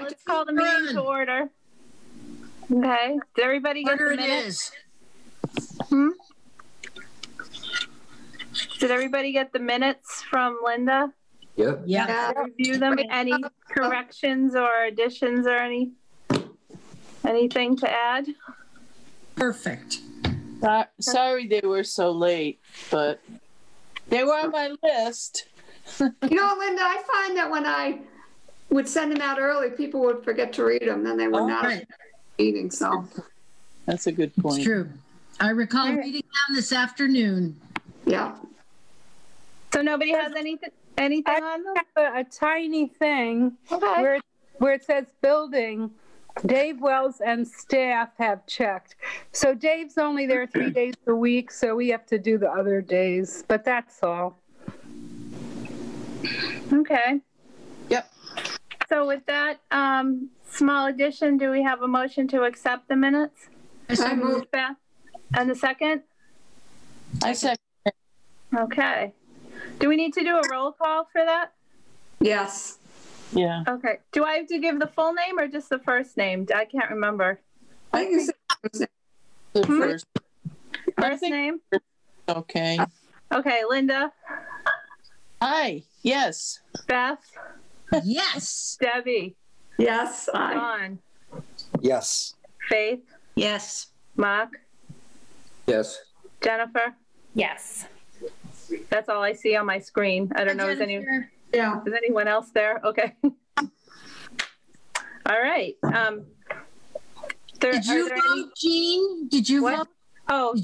let's call the meeting to order. Okay, did everybody get the minutes? Did everybody get the minutes from Linda? Yep. Yeah. Review them. Any corrections or additions or anything to add? Perfect. Sorry they were so late, but they were on my list. Linda, I find that when I would send them out early, people would forget to read them, then they were not Right. reading, so. That's a good point. It's true. I recall reading them this afternoon. Yeah. So nobody has anything on them? A tiny thing Okay. where it says building. Dave Wells and staff have checked. So Dave's only there 3 days a week, so we have to do the other days, but that's all. Okay. Yep. So with that small addition, do we have a motion to accept the minutes? I moved. Beth? And the second? I said, Okay. Do we need to do a roll call for that? Yes. yeah. Okay. Do I have to give the full name or just the first name? I can't remember. I think it's The first. I First think- name? Okay. Okay, Linda, Hi. Yes. Beth, Yes. Debbie, yes, I. Dawn, Yes. Faith, Yes. Mark, Yes. Jennifer. Yes. That's all I see on my screen. I don't know, is Yeah. anyone else there? Okay. All right. Did you vote, Jean? Did you What? vote? Oh,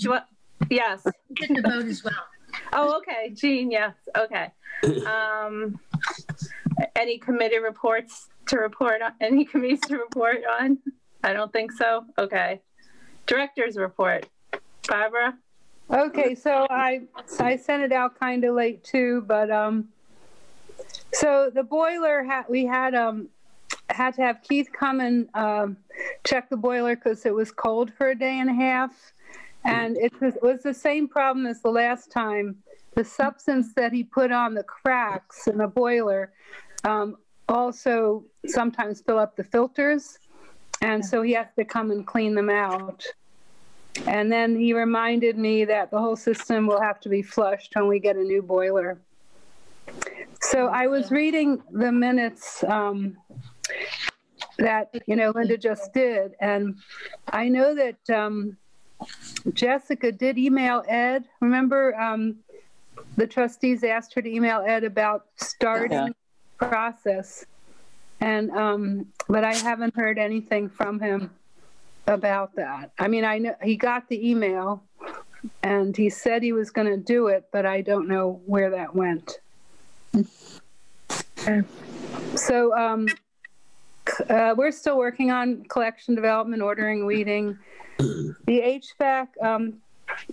yes. You didn't vote as well. Oh, okay. Jean, yes. Okay. Any committee reports to report on? Any committees to report on? I don't think so. Okay. Director's report. Barbara? Okay, so I sent it out kind of late too, but so the boiler we had to have Keith come and check the boiler because it was cold for a day and a half, and it was the same problem as the last time. The substance that he put on the cracks in the boiler also sometimes fill up the filters, and so he has to come and clean them out. And then he reminded me that the whole system will have to be flushed when we get a new boiler. So I was reading the minutes that, Linda just did. And I know that Jessica did email Ed. Remember, the trustees asked her to email Ed about starting the process. And, but I haven't heard anything from him about that. I mean, I know he got the email and he said he was going to do it, but I don't know where that went. So we're still working on collection development, ordering, weeding. The HVAC,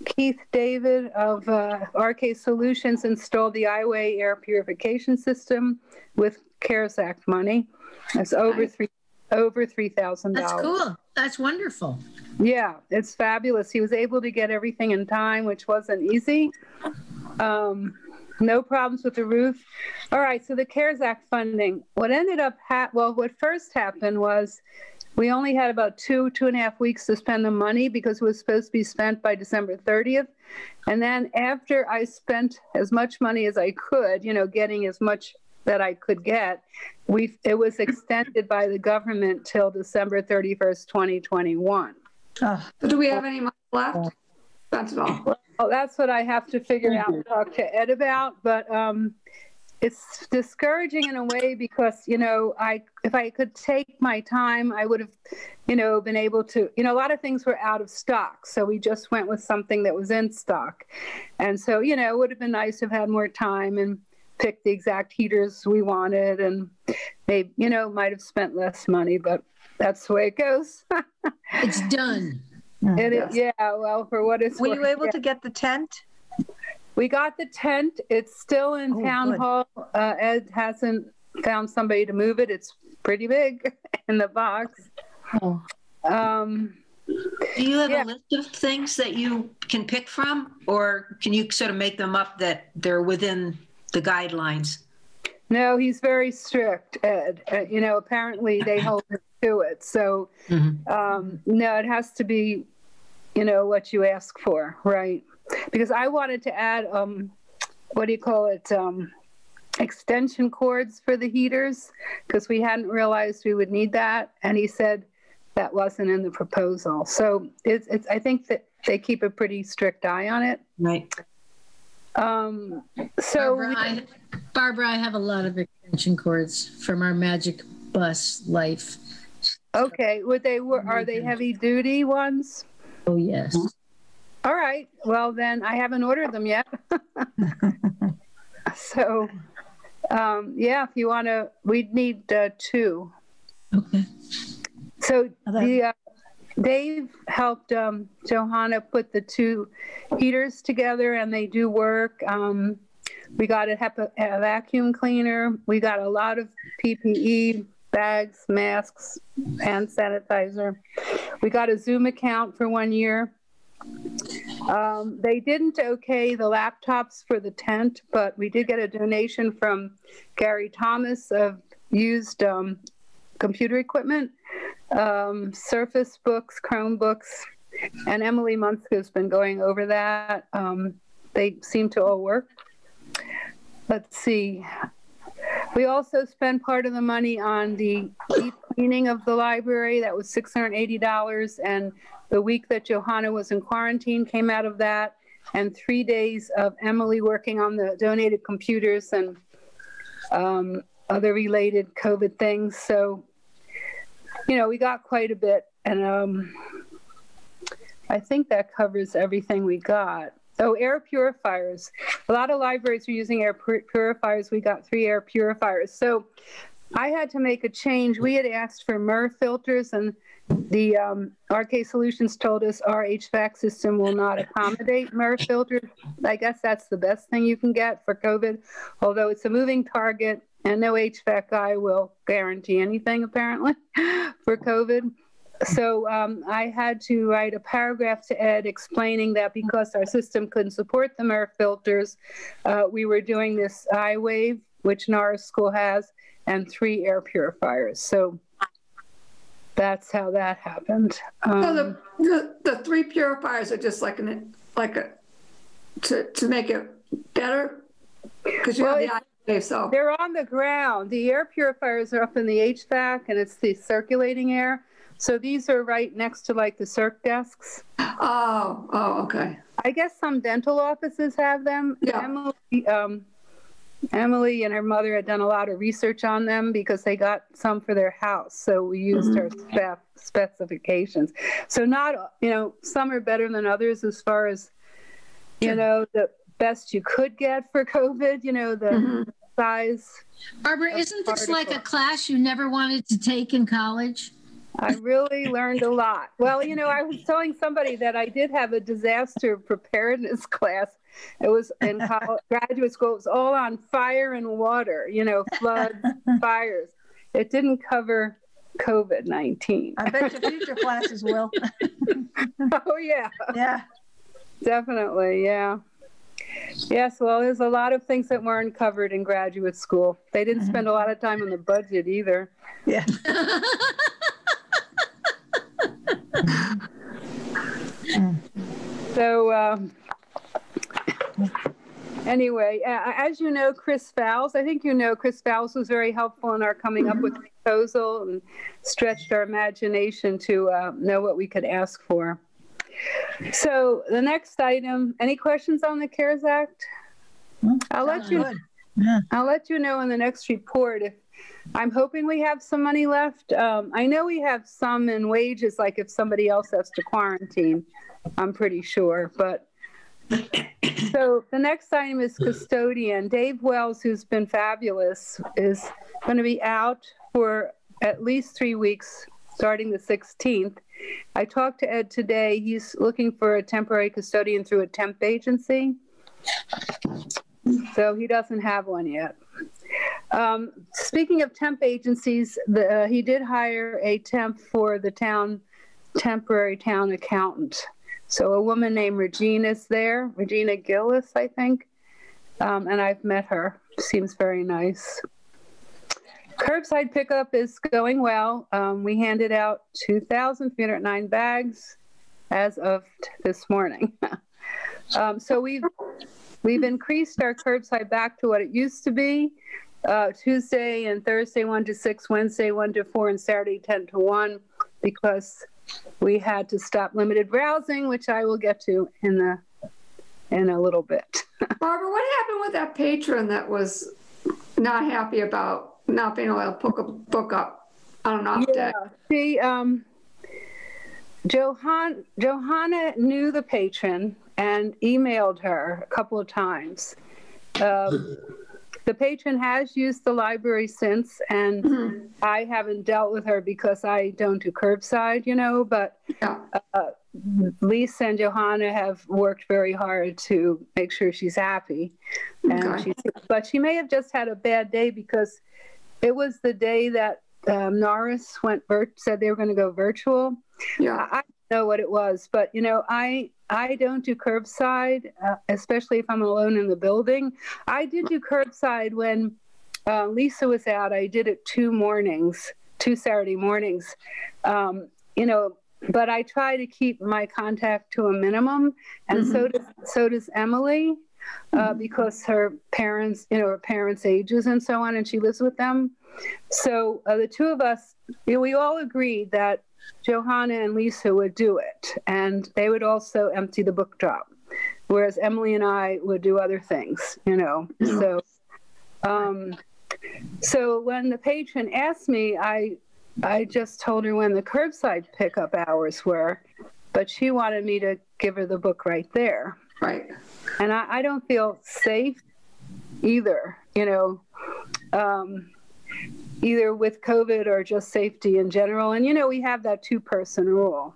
Keith David of RK Solutions installed the iWay air purification system with CARES Act money. It's over $3,000. That's cool. That's wonderful. Yeah, it's fabulous. He was able to get everything in time, which wasn't easy. No problems with the roof. All right, so the CARES Act funding. What ended up, what first happened was we only had about 2.5 weeks to spend the money because it was supposed to be spent by December 30th. And then after I spent as much money as I could, getting as much that I could get, it was extended by the government till December 31st, 2021. Do we have any money left? That's all. Well, that's what I have to figure out and talk to Ed about. But it's discouraging in a way because, if I could take my time, I would have, been able to, a lot of things were out of stock. So we just went with something that was in stock. And so, it would have been nice to have had more time and pick the exact heaters we wanted, and they, might have spent less money, but that's the way it goes. It's done. It is, yeah. Well, for what it's Were worth, you able yeah. to get the tent? We got the tent. It's still in town good. hall. Ed hasn't found somebody to move it. It's pretty big in the box. Oh. Do you have Yeah. a list of things that you can pick from, or can you sort of make them up that they're within the guidelines? No, he's very strict, Ed. Apparently they hold him to it. So, no, it has to be, what you ask for, right? Because I wanted to add, extension cords for the heaters, because we hadn't realized we would need that. And he said that wasn't in the proposal. So I think that they keep a pretty strict eye on it. Right. Barbara, I have a lot of extension cords from our Magic Bus life. Okay, are they heavy duty ones? Oh, yes. All right. Well, then I haven't ordered them yet. So, if you want to, we'd need 2. Okay. So Dave helped Johanna put the 2 heaters together, and they do work. We got a vacuum cleaner. We got a lot of PPE, bags, masks, hand sanitizer. We got a Zoom account for 1 year. They didn't okay the laptops for the tent, but we did get a donation from Gary Thomas of used computer equipment, Surface Books, Chromebooks, and Emily Munsko's been going over that. They seem to all work. Let's see. We also spent part of the money on the deep cleaning of the library. That was $680. And the week that Johanna was in quarantine came out of that. And 3 days of Emily working on the donated computers and other related COVID things. So, we got quite a bit. And I think that covers everything we got. Oh, air purifiers. A lot of libraries are using air purifiers. We got 3 air purifiers. So I had to make a change. We had asked for MER filters, and the RK Solutions told us our HVAC system will not accommodate MER filters. I guess that's the best thing you can get for COVID, although it's a moving target, and no HVAC guy will guarantee anything, apparently, for COVID. So I had to write a paragraph to Ed explaining that because our system couldn't support the MER filters, we were doing this iWave, which Norris School has, and 3 air purifiers. So that's how that happened. So the 3 purifiers are just to make it better, because you have the iWave. So they're on the ground. The air purifiers are up in the HVAC, and it's the circulating air. So these are right next to the circ desks. Oh, okay. I guess some dental offices have them. Yeah. Emily and her mother had done a lot of research on them because they got some for their house. So we used her specifications. So some are better than others as far as, the best you could get for COVID, the size. Barbara, isn't this like a class you never wanted to take in college? I really learned a lot. Well, I was telling somebody that I did have a disaster preparedness class. It was in graduate school. It was all on fire and water, floods, fires. It didn't cover COVID-19. I bet your future classes will. Oh, yeah. Yeah. Definitely, yeah. Yes, well, there's a lot of things that weren't covered in graduate school. They didn't spend a lot of time on the budget either. Yeah. So anyway, as you know, Chris Fowles, Chris Fowles was very helpful in our coming up with the proposal and stretched our imagination to know what we could ask for. So the next item, any questions on the CARES Act? I'll let you know in the next report if I'm hoping we have some money left. I know we have some in wages, like if somebody else has to quarantine, I'm pretty sure. But so the next item is custodian. Dave Wells, who's been fabulous, is going to be out for at least 3 weeks, starting the 16th. I talked to Ed today. He's looking for a temporary custodian through a temp agency. So he doesn't have one yet. Speaking of temp agencies, he did hire a temp for the temporary town accountant. So a woman named Regina's there, Regina Gillis, I think. And I've met her. Seems very nice. Curbside pickup is going well. We handed out 2,309 bags as of this morning. So we've increased our curbside back to what it used to be. Tuesday and Thursday 1 to 6, Wednesday 1 to 4, and Saturday 10 to 1, because we had to stop limited browsing, which I will get to in a little bit. Barbara, what happened with that patron that was not happy about not being able to book up on an off day? She, Johanna knew the patron and emailed her a couple of times. The patron has used the library since, and I haven't dealt with her because I don't do curbside, but Lisa and Johanna have worked very hard to make sure she's happy. And but she may have just had a bad day because it was the day that Norris said they were going to go virtual. Yeah. I don't know what it was, but I don't do curbside, especially if I'm alone in the building. I did do curbside when Lisa was out. I did it 2 Saturday mornings, but I try to keep my contact to a minimum. And so does Emily, because her parents ages and so on, and she lives with them. So the two of us, we all agreed that Johanna and Lisa would do it, and they would also empty the book drop, whereas Emily and I would do other things, So, so when the patron asked me, I just told her when the curbside pickup hours were, but she wanted me to give her the book right there. Right. And I don't feel safe either, either with COVID or just safety in general. And, we have that 2-person rule.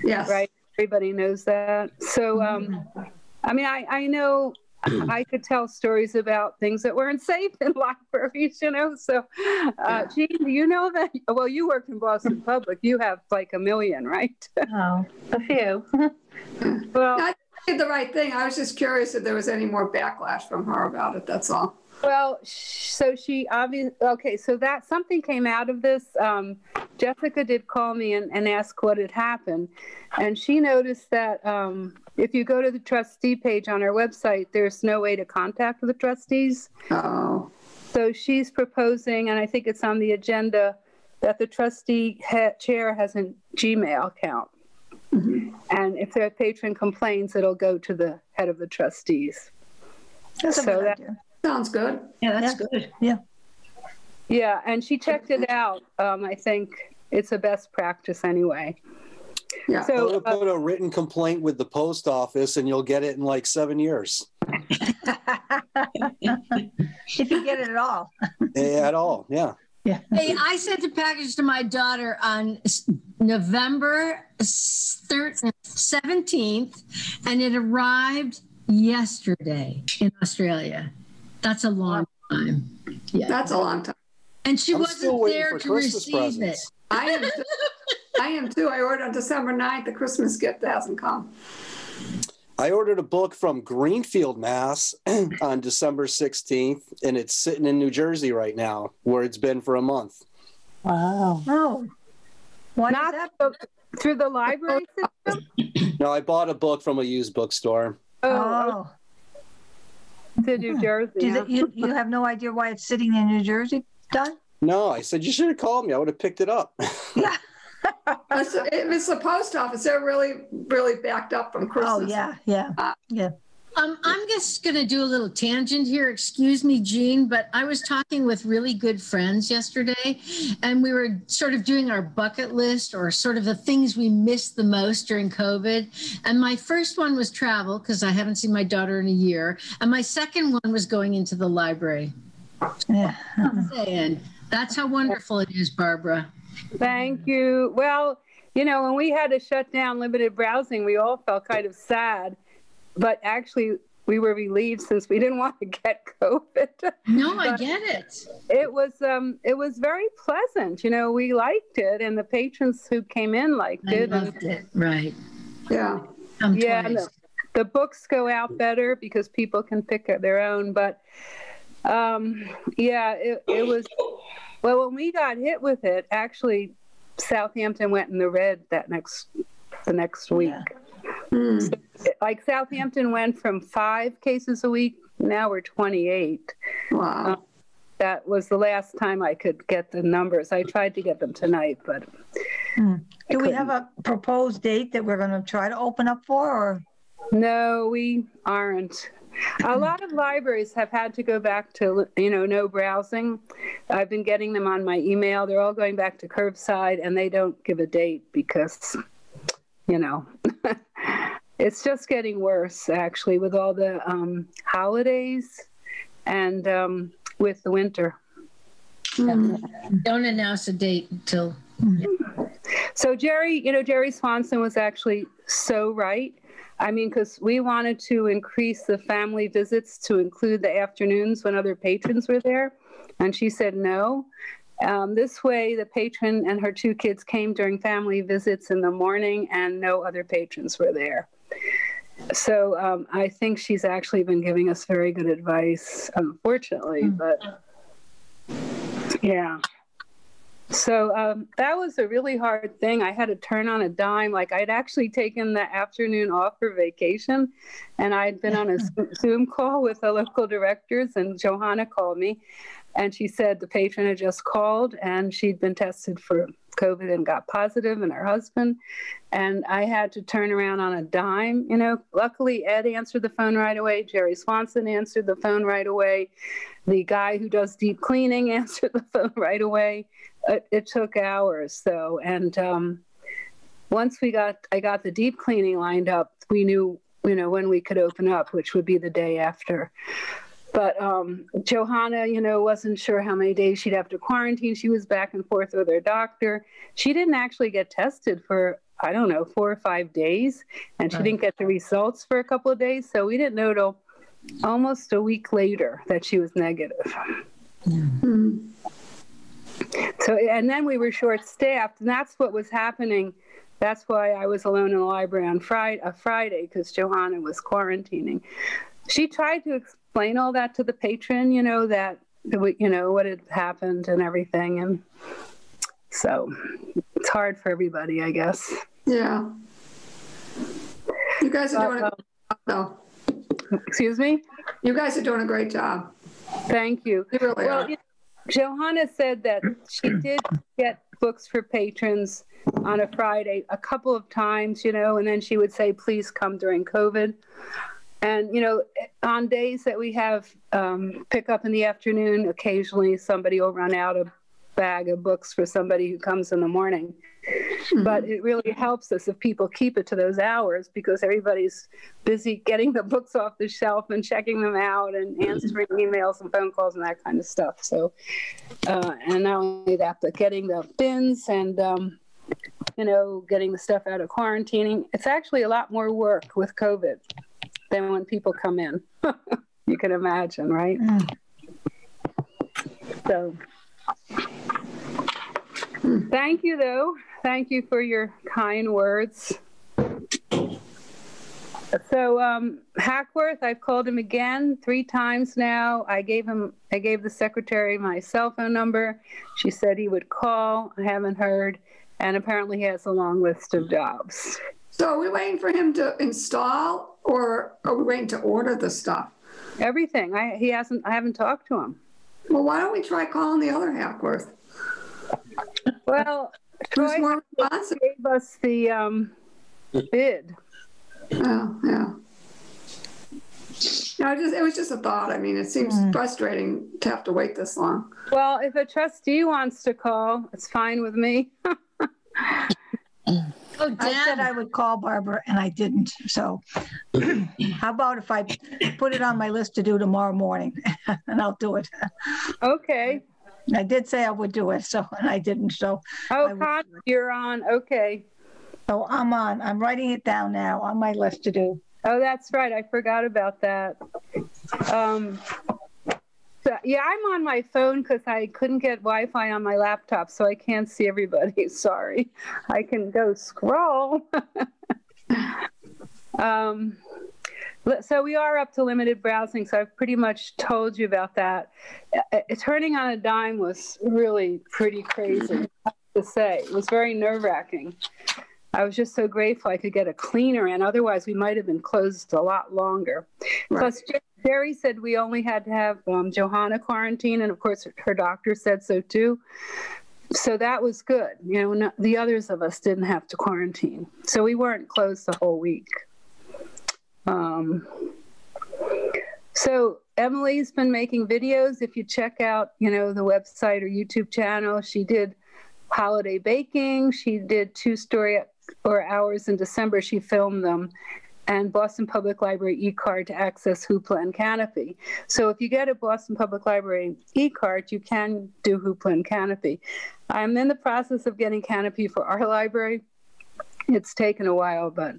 Yes. Right? Everybody knows that. So, I know I could tell stories about things that weren't safe in libraries, So, Jean, do you know that? Well, you work in Boston Public. You have like 1 million, right? Oh, a few. Well, I did the right thing. I was just curious if there was any more backlash from her about it. That's all. Well, so she obviously, okay, so that something came out of this. Jessica did call me and ask what had happened. And she noticed that if you go to the trustee page on our website, there's no way to contact the trustees. Oh. So she's proposing, and I think it's on the agenda, that the trustee chair has a Gmail account. And if their patron complains, it'll go to the head of the trustees. That's a good idea. Sounds good. Yeah, that's good. Yeah. Yeah, and she checked it out. I think it's a best practice anyway. Yeah. So put a written complaint with the post office, and you'll get it in like 7 years. If you get it at all. At all, yeah. Yeah. Hey, I sent a package to my daughter on November 17th, and it arrived yesterday in Australia. That's a long time. Yeah. That's a long time. And she I'm wasn't there to receive presents. it. I am too. I ordered on December 9th. The Christmas gift hasn't come. I ordered a book from Greenfield, Mass. on December 16th, and it's sitting in New Jersey right now, where it's been for a month. Wow. Oh. Why Not is that? through the library system? No, I bought a book from a used bookstore. Oh. To New Jersey. You have no idea why it's sitting in New Jersey, Don? No, I said, you should have called me. I would have picked it up. Yeah. It's the post office. They're really, really backed up from Christmas. Oh, yeah. I'm just going to do a little tangent here. Excuse me, Jean, but I was talking with really good friends yesterday, and we were sort of doing our bucket list, or sort of the things we missed the most during COVID. And my first one was travel, because I haven't seen my daughter in a year. And my second one was going into the library. Yeah. I'm saying, that's how wonderful it is, Barbara. Thank you. Well, when we had to shut down limited browsing, we all felt kind of sad. But actually, we were relieved since we didn't want to get COVID. No, I get it. It was very pleasant. We liked it, and the patrons who came in liked it. I loved it. Right. Yeah. The books go out better because people can pick their own. But it Well, when we got hit with it, actually, Southampton went in the red the next week. Hmm. So, like Southampton went from 5 cases a week, now we're 28. Wow. That was the last time I could get the numbers. I tried to get them tonight, but Do we have a proposed date that we're going to try to open up for, or? no, we aren't. A lot of libraries have had to go back to, no browsing. I've been getting them on my email. They're all going back to curbside, and they don't give a date because, it's just getting worse, actually, with all the holidays and with the winter. Don't announce a date until. So Jerry Swanson was actually so right. I mean, because we wanted to increase the family visits to include the afternoons when other patrons were there. And she said no. This way, the patron and her 2 kids came during family visits in the morning and no other patrons were there. So I think she's actually been giving us very good advice, unfortunately, but yeah. So that was a really hard thing. I had to turn on a dime. Like, I'd actually taken the afternoon off for vacation, and I'd been on a Zoom call with the local directors, and Johanna called me, and she said the patron had just called, and she'd been tested for COVID and got positive, and her husband, and I had to turn around on a dime. Luckily, Ed answered the phone right away. Jerry Swanson answered the phone right away. The guy who does deep cleaning answered the phone right away. It took hours, though, and once I got the deep cleaning lined up, we knew, when we could open up, which would be the day after. But Johanna, wasn't sure how many days she'd have to quarantine. She was back and forth with her doctor. She didn't actually get tested for, 4 or 5 days, and she didn't get the results for a couple of days. So we didn't know till almost a week later that she was negative. Hmm. So, and then we were short-staffed, and that's what was happening. That's why I was alone in the library on Friday, because Johanna was quarantining. She tried to explain all that to the patron, that, what had happened and everything. And so it's hard for everybody, I guess. Yeah. You guys are doing a great job, though. Excuse me? You guys are doing a great job. Thank you. You really are. Johanna said that she did get books for patrons on a Friday a couple of times, and then she would say, please come during COVID. And, on days that we have pick up in the afternoon, occasionally somebody will run out a bag of books for somebody who comes in the morning. Mm-hmm. But it really helps us if people keep it to those hours, because everybody's busy getting the books off the shelf and checking them out and answering emails and phone calls and that kind of stuff. So, and not only that, but getting the bins and, getting the stuff out of quarantining. It's actually a lot more work with COVID than when people come in. You can imagine, right? So thank you, though. Thank you for your kind words. So Hackworth, I've called him again 3 times now. I gave the secretary my cell phone number. She said he would call. I haven't heard. And apparently he has a long list of jobs. So are we waiting for him to install, or are we waiting to order the stuff? Everything. I haven't talked to him. Well, why don't we try calling the other Hackworth? Well, Who's Troy more responsive? gave us the bid. Oh, yeah. No, it was just a thought. I mean, it seems frustrating to have to wait this long. Well, if a trustee wants to call, it's fine with me. Oh, I said I would call Barbara and I didn't. So how about if I put it on my list to do tomorrow morning and I'll do it. Okay. I did say I would do it, and I didn't. So Con, you're on. Okay. So I'm on. I'm writing it down now on my list to do. Oh, that's right. I forgot about that. So, yeah, I'm on my phone because I couldn't get Wi-Fi on my laptop, so I can't see everybody. Sorry. I can go scroll. So we are up to limited browsing, so I've pretty much told you about that. Turning on a dime was really pretty crazy, I have to say. It was very nerve-wracking. I was just so grateful I could get a cleaner in. Otherwise, we might have been closed a lot longer. Right. Plus, Jerry said we only had to have Johanna quarantine, and of course, her doctor said so too. So that was good. You know, the others of us didn't have to quarantine. So we weren't closed the whole week. So Emily's been making videos. If you check out, you know, the website or YouTube channel, she did holiday baking. She did 2 story hours in December. She filmed them. And Boston Public Library e-card to access Hoopla and Canopy. So if you get a Boston Public Library e-card, you can do Hoopla and Canopy. I'm in the process of getting Canopy for our library. It's taken a while, but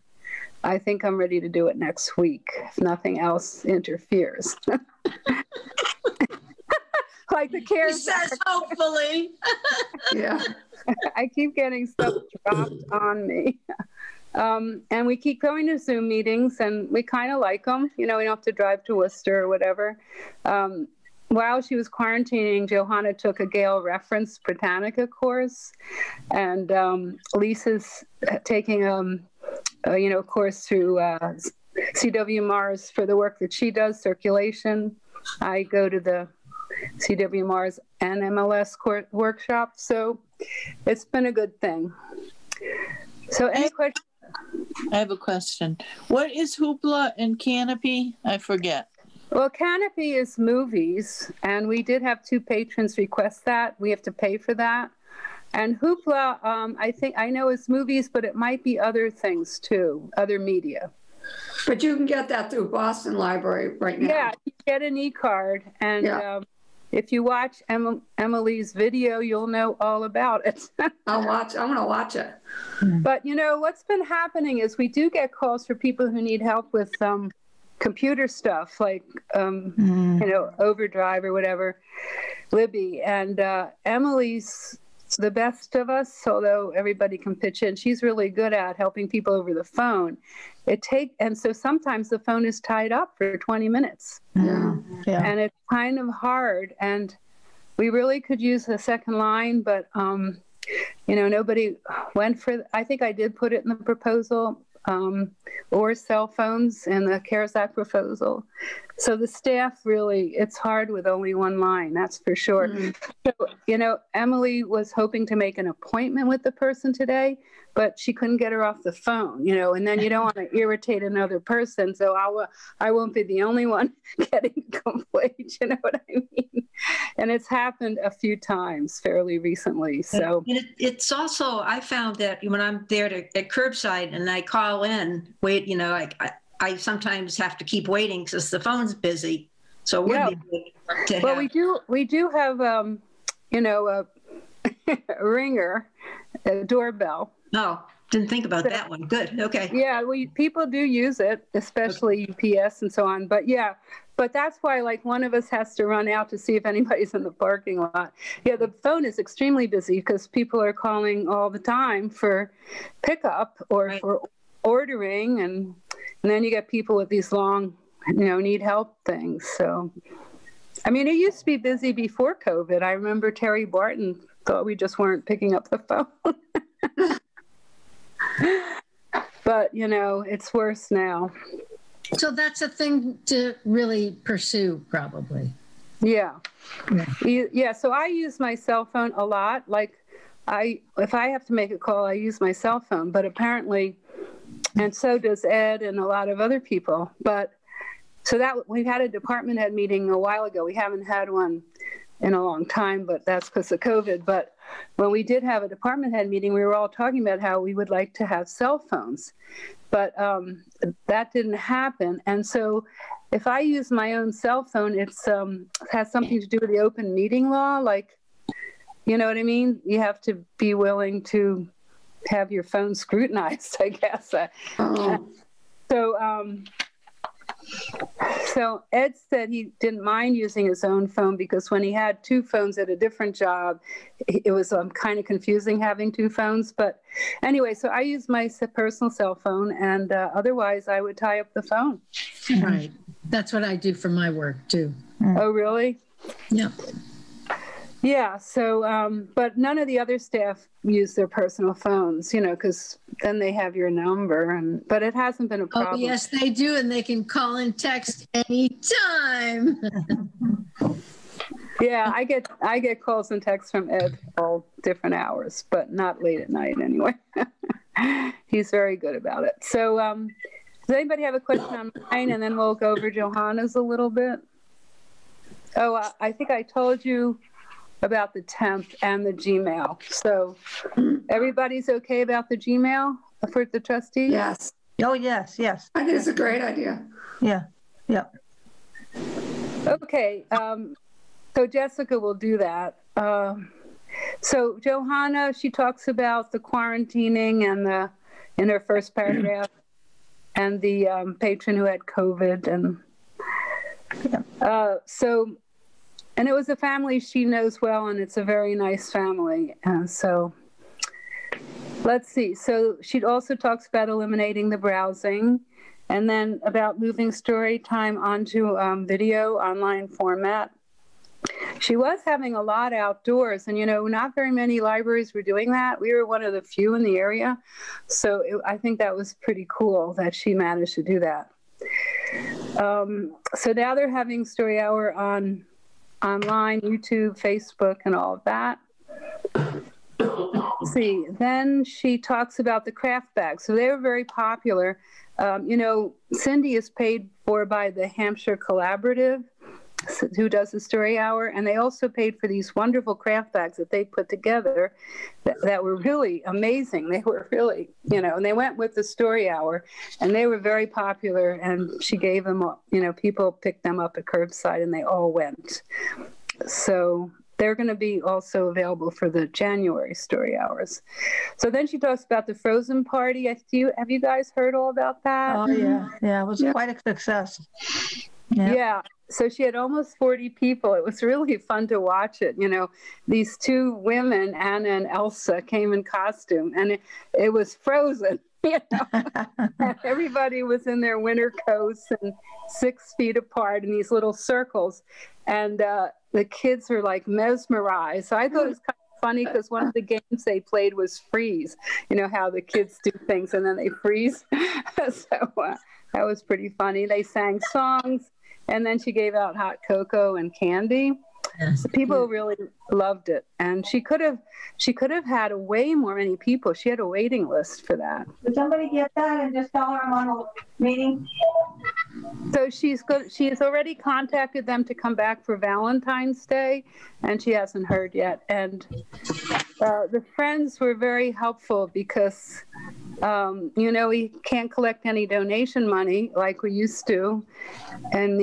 I think I'm ready to do it next week, if nothing else interferes. Like the CARES. He says hopefully. Yeah. I keep getting stuff dropped on me. And we keep going to Zoom meetings, and we kind of like them. You know, we don't have to drive to Worcester or whatever. While she was quarantining, Johanna took a Gale Reference Britannica course, and Lisa's taking a course through CW Mars for the work that she does, circulation. I go to the CW Mars and MLS workshop, so it's been a good thing. So any questions? I have a question. What is Hoopla and Canopy? I forget. Well, Canopy is movies, and we did have 2 patrons request that. We have to pay for that. And Hoopla, I know is movies, but it might be other things too, other media. But you can get that through Boston Library right now. Yeah, you get an e-card, and if you watch Emily's video, you'll know all about it. I'm going to watch it. But, you know, what's been happening is we do get calls for people who need help with computer stuff like, you know, Overdrive or whatever, Libby. And Emily's the best of us, although everybody can pitch in. She's really good at helping people over the phone. And so sometimes the phone is tied up for 20 minutes. Yeah. And it's kind of hard. And we really could use a second line, but, you know, nobody went for, I think I did put it in the proposal, or cell phones in the CARES Act proposal. So the staff really, it's hard with only one line, that's for sure. So, you know, Emily was hoping to make an appointment with the person today, but she couldn't get her off the phone, you know, and then you don't want to irritate another person. So I won't be the only one getting complaints, you know what I mean? And it's happened a few times fairly recently. So it's also, I found that when I'm there at curbside and I call in, wait, you know, I sometimes have to keep waiting because the phone's busy. So it would be good to have. We do have, you know, a ringer, a doorbell. Oh, didn't think about that one. Good. Okay. Yeah, people do use it, especially UPS and so on. But yeah, but that's why like one of us has to run out to see if anybody's in the parking lot. Yeah, the phone is extremely busy because people are calling all the time for pickup or for ordering, and then you get people with these long, you know, need help things. So, I mean, it used to be busy before COVID. I remember Terry Barton thought we just weren't picking up the phone. But, you know, it's worse now. So that's a thing to really pursue, probably. Yeah. Yeah. So I use my cell phone a lot. Like if I have to make a call, I use my cell phone, but apparently, and so does Ed and a lot of other people. But so that we had a department head meeting a while ago. We haven't had one in a long time, but that's because of COVID. But when we did have a department head meeting, we were all talking about how we would like to have cell phones, but that didn't happen. And so if I use my own cell phone, it's has something to do with the open meeting law. Like, you know what I mean? You have to be willing to have your phone scrutinized, I guess. So Ed said he didn't mind using his own phone because when he had 2 phones at a different job, it was kind of confusing having 2 phones. But anyway, so I use my personal cell phone, and otherwise I would tie up the phone. Right. That's what I do for my work too. Oh, really? Yeah. Yeah. So, but none of the other staff use their personal phones, because then they have your number, but it hasn't been a problem. Oh, yes, they do. And they can call and text anytime. Yeah, I get calls and texts from Ed all different hours, but not late at night anyway. He's very good about it. So, does anybody have a question on mine? And then we'll go over Johanna's a little bit. Oh, I think I told you about the temp and the Gmail. So everybody's okay about the Gmail for the trustee? Yes. Oh, yes, yes. I think it's a great idea. Yeah, yeah. Okay, so Jessica will do that. So Johanna, she talks about the quarantining and in her first paragraph, and the patron who had COVID, and and it was a family she knows well, and it's a very nice family. And so let's see. So she also talks about eliminating the browsing, and then about moving story time onto video online format. She was having a lot outdoors, and not very many libraries were doing that. We were one of the few in the area, so I think that was pretty cool that she managed to do that. So now they're having story hour online, YouTube, Facebook, and all of that. Let's see, then she talks about the craft bags. So they were very popular. Cindy is paid for by the Hampshire Collaborative, who does the story hour, and they also paid for these wonderful craft bags that they put together that were really amazing. They were really, and they went with the story hour, and they were very popular, and she gave them, people picked them up at curbside, and they all went. So they're going to be also available for the January story hours. So then she talks about the Frozen Party. Have you guys heard all about that? Oh, yeah. Yeah, it was quite a success. Yeah. So she had almost 40 people. It was really fun to watch it. These two women, Anna and Elsa, came in costume, and it was frozen. And everybody was in their winter coats and 6 feet apart in these little circles. And the kids were like mesmerized. So I thought it was kind of funny because one of the games they played was freeze. How the kids do things and then they freeze. So that was pretty funny. They sang songs. And then she gave out hot cocoa and candy. So people really loved it. And she could have had way more many people. She had a waiting list for that. Did somebody get that and just tell her I'm on a meeting? So she has already contacted them to come back for Valentine's Day, and she hasn't heard yet. And the friends were very helpful because, we can't collect any donation money like we used to, and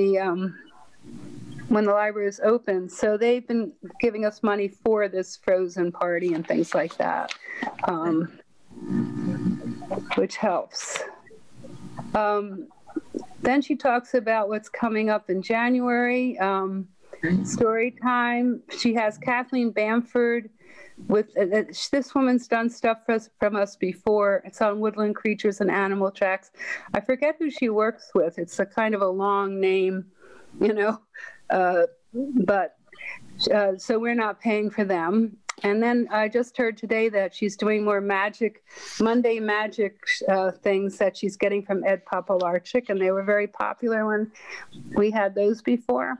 when the library is open. So they've been giving us money for this Frozen Party and things like that, which helps. Then she talks about what's coming up in January, story time. She has Kathleen Bamford with this woman's done stuff from us before. It's on Woodland Creatures and Animal Tracks. I forget who she works with. It's a kind of a long name, but so we're not paying for them. And then I just heard today that she's doing more Monday magic things that she's getting from Ed Popolarczyk, and they were very popular when we had those before.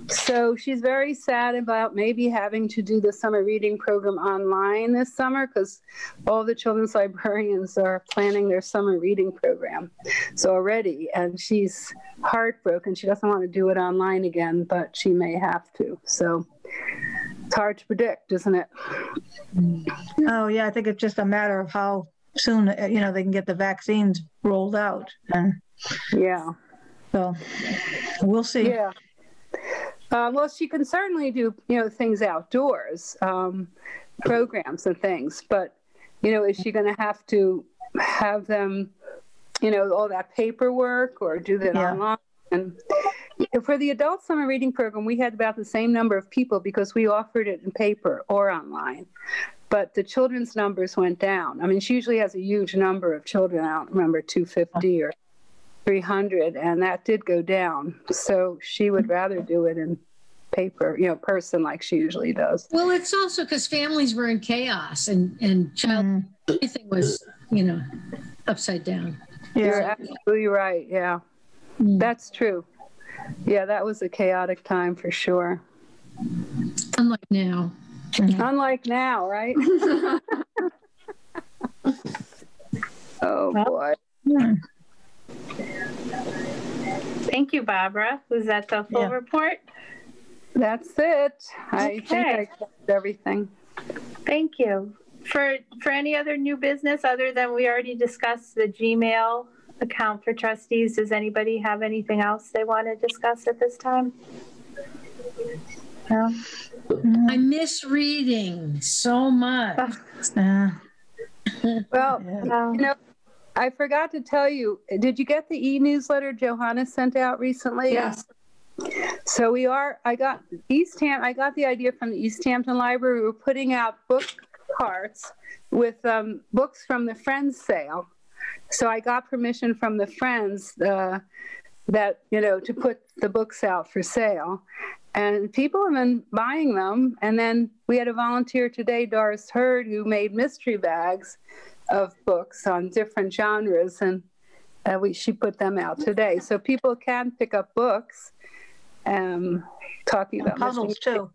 So she's very sad about maybe having to do the summer reading program online this summer because all the children's librarians are planning their summer reading program. So already, and she's heartbroken. She doesn't want to do it online again, but she may have to. So it's hard to predict, isn't it? Oh, yeah. I think it's just a matter of how soon, they can get the vaccines rolled out. Yeah. So we'll see. Yeah. Well, she can certainly do, things outdoors, programs and things. But, is she going to have them, all that paperwork or do that online? And for the adult summer reading program, we had about the same number of people because we offered it in paper or online. But the children's numbers went down. I mean, she usually has a huge number of children. I don't remember, 250 or 300, and that did go down. So she would rather do it in paper, person like she usually does. Well, it's also because families were in chaos and child, everything was, upside down. Yeah. You're absolutely right. Yeah, that's true. Yeah, that was a chaotic time for sure. Unlike now. Unlike now, right? Oh, boy. Thank you, Barbara. Was that the full report? That's it. I think I covered everything. Thank you. For any other new business other than we already discussed the Gmail account for trustees, does anybody have anything else they want to discuss at this time? No? I miss reading so much. Well, I forgot to tell you, did you get the e-newsletter Johanna sent out recently? Yes. So I got the idea from the Easthampton Library. We were putting out book carts with books from the Friends sale. So I got permission from the Friends to put the books out for sale. And people have been buying them. And then we had a volunteer today, Doris Hurd, who made mystery bags of books on different genres. And she put them out today. So people can pick up books. Talking about puzzles too.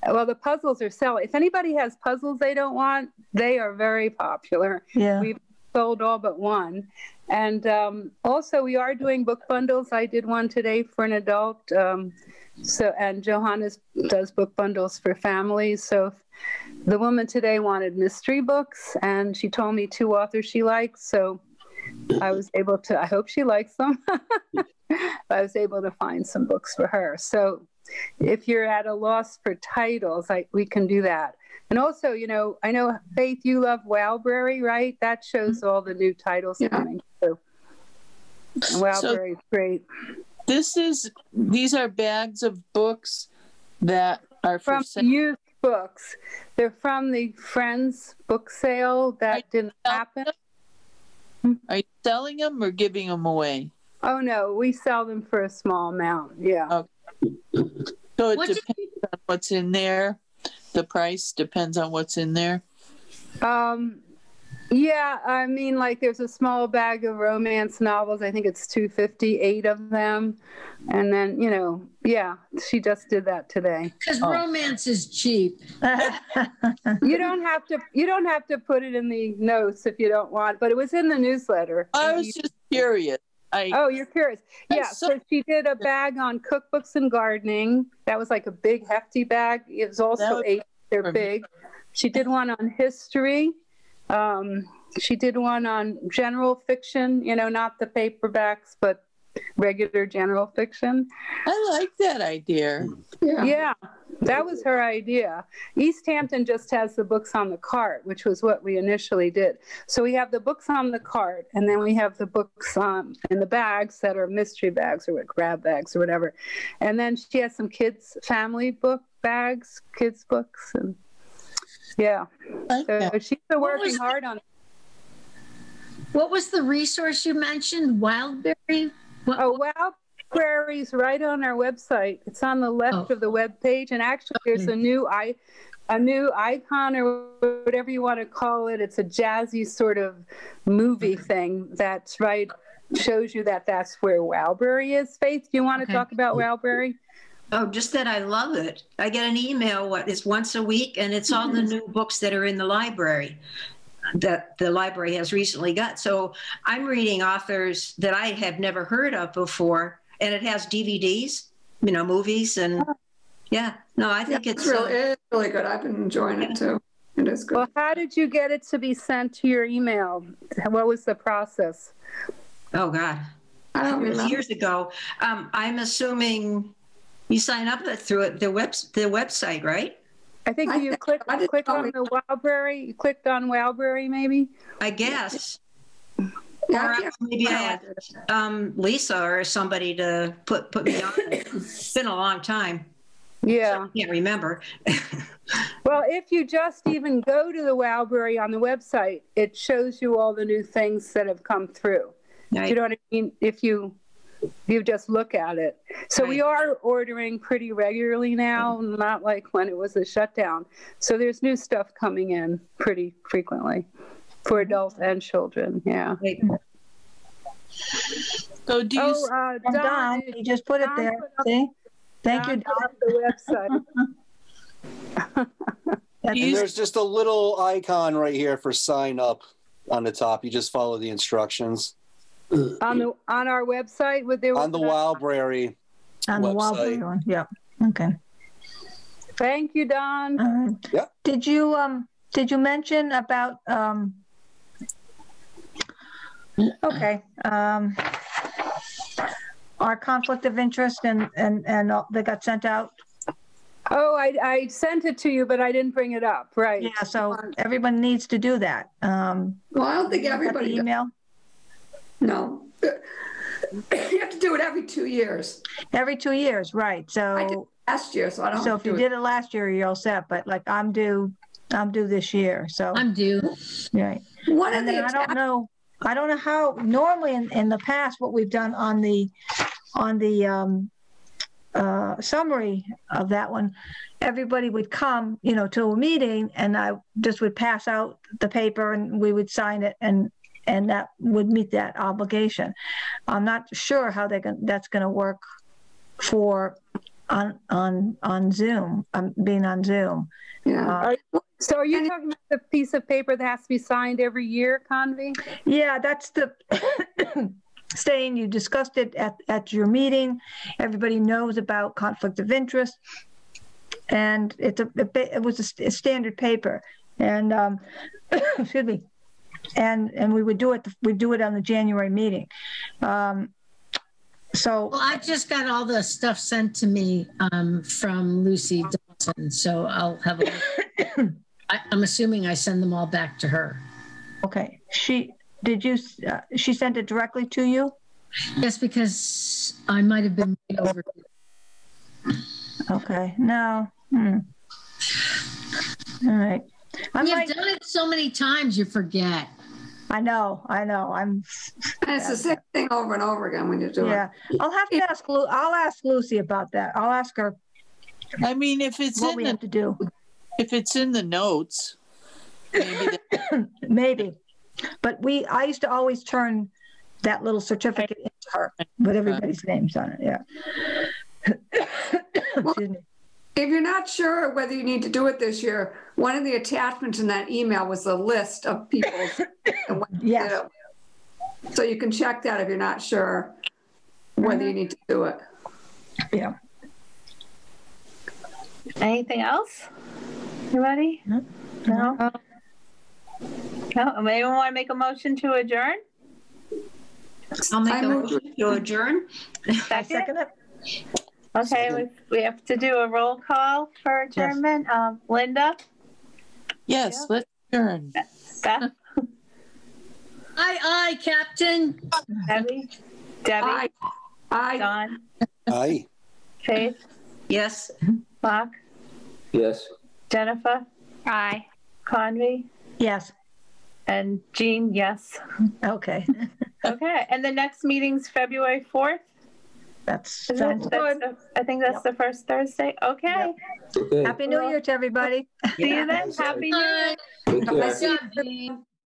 Well, the puzzles are selling. If anybody has puzzles they don't want, they are very popular. Yeah. We've sold all but one. And also we are doing book bundles. I did one today for an adult. And Johanna does book bundles for families. So the woman today wanted mystery books, and she told me 2 authors she likes. So I was able to, I hope she likes them. I was able to find some books for her. So if you're at a loss for titles, we can do that. And also, I know, Faith, you love Wowberry, right? That shows all the new titles coming through. Wowberry's great. These are bags of books that are from used books. They're from the Friends book sale that didn't happen. Are you selling them or giving them away? Oh, no, we sell them for a small amount. Yeah. Okay. So it depends on what's in there. The price depends on what's in there. Yeah, I mean, like there's a small bag of romance novels. I think it's $2.58 of them. And then, she just did that today. Because romance is cheap. You don't have to put it in the notes if you don't want, but it was in the newsletter. I was just curious. You're curious. Yeah, so she did a bag on cookbooks and gardening. That was like a big, hefty bag. It was also they're big. She did one on history. She did one on general fiction, not the paperbacks, but regular general fiction. I like that idea. Yeah, that was her idea. Easthampton just has the books on the cart, which was what we initially did. So we have the books on the cart, and then we have the books in the bags that are mystery bags or grab bags or whatever. And then she has some kids' family book bags, kids' books, and yeah. So she's been working hard on it. What was the resource you mentioned? Wildberry? Wildberry's right on our website. It's on the left of the web page, and actually there's a new icon or whatever you want to call it. It's a jazzy sort of movie thing that's right, shows you that's where Wildberry is. Faith, do you want to talk about Wildberry? Oh, just that I love it. I get an email, it's once a week, and it's all the new books that are in the library that the library has recently got. So I'm reading authors that I have never heard of before, and it has DVDs, movies, and I think it's really good. I've been enjoying it too. It is good. Well, how did you get it to be sent to your email? What was the process? Oh, God. I don't remember. Years ago. I'm assuming you sign up through the website, right? I think you clicked on the Wildberry. You clicked on Wildberry, maybe? I guess. Yeah, or maybe I had Lisa or somebody to put me on it. It's been a long time. Yeah. So I can't remember. Well, if you just even go to the Wildberry on the website, it shows you all the new things that have come through. Right. You know what I mean? If you just look at it. So we are ordering pretty regularly now, not like when it was a shutdown. So there's new stuff coming in pretty frequently for adults and children. Yeah. Right. So do you? Don, you just put it there. See? Thank you, Don. The website. And there's just a little icon right here for sign up on the top. You just follow the instructions. On our website with on the Wildberry on the website. Wildberry one. Yeah. Okay. Thank you, Don. Yeah. Did you mention about our conflict of interest and that got sent out? Oh, I sent it to you, but I didn't bring it up. Right. Yeah. So everyone needs to do that. Well, I don't think everybody email. No. You have to do it every 2 years. Every 2 years, right. So I did last year, so I don't So have if to you do did it last year, you're all set, but like I'm due this year. So I'm due. right. One of And the then I don't know how normally in the past what we've done on the summary of that one, everybody would come, to a meeting, and I just would pass out the paper and we would sign it, and that would meet that obligation. I'm not sure how that's going to work for on Zoom, being on Zoom. Yeah. So are you talking about the piece of paper that has to be signed every year, Convy? Yeah, that's the saying you discussed it at your meeting. Everybody knows about conflict of interest, and it was a standard paper, and excuse me, and we would do it. We'd do it on the January meeting. So Well, I just got all the stuff sent to me from Lucy Dawson, so I'll have a look. I'm assuming I send them all back to her. okay, she sent it directly to you? Yes, because I might have been way over. Okay, no. All right. You've done it so many times, you forget. I know. And it's the same thing over and over again when you do Yeah, it. I'll have to ask. I'll ask Lucy about that. I'll ask her I mean, if it's what we have to do. if it's in the notes, maybe. Maybe, but I used to always turn that little certificate into her with everybody's names on it. Yeah. Excuse me. If you're not sure whether you need to do it this year, one of the attachments in that email was a list of people. Yes. So you can check that if you're not sure whether you need to do it. Yeah. Anything else? Anybody? No? No? Anyone want to make a motion to adjourn? I'll make a motion to adjourn. Second it. Okay, we have to do a roll call for adjournment. Linda? Yes, let's adjourn. Beth? Aye, Captain. Debbie? Aye. Don? Aye. Faith? Yes. Mark? Yes. Jennifer? Aye. Convy? Yes. And Jean, yes. Okay. Okay, and the next meeting's February 4th? Sounds good. I think that's the first Thursday. Okay. Okay. Happy New Year to everybody. See you then. Happy New Year. Take care. Good job, Jean.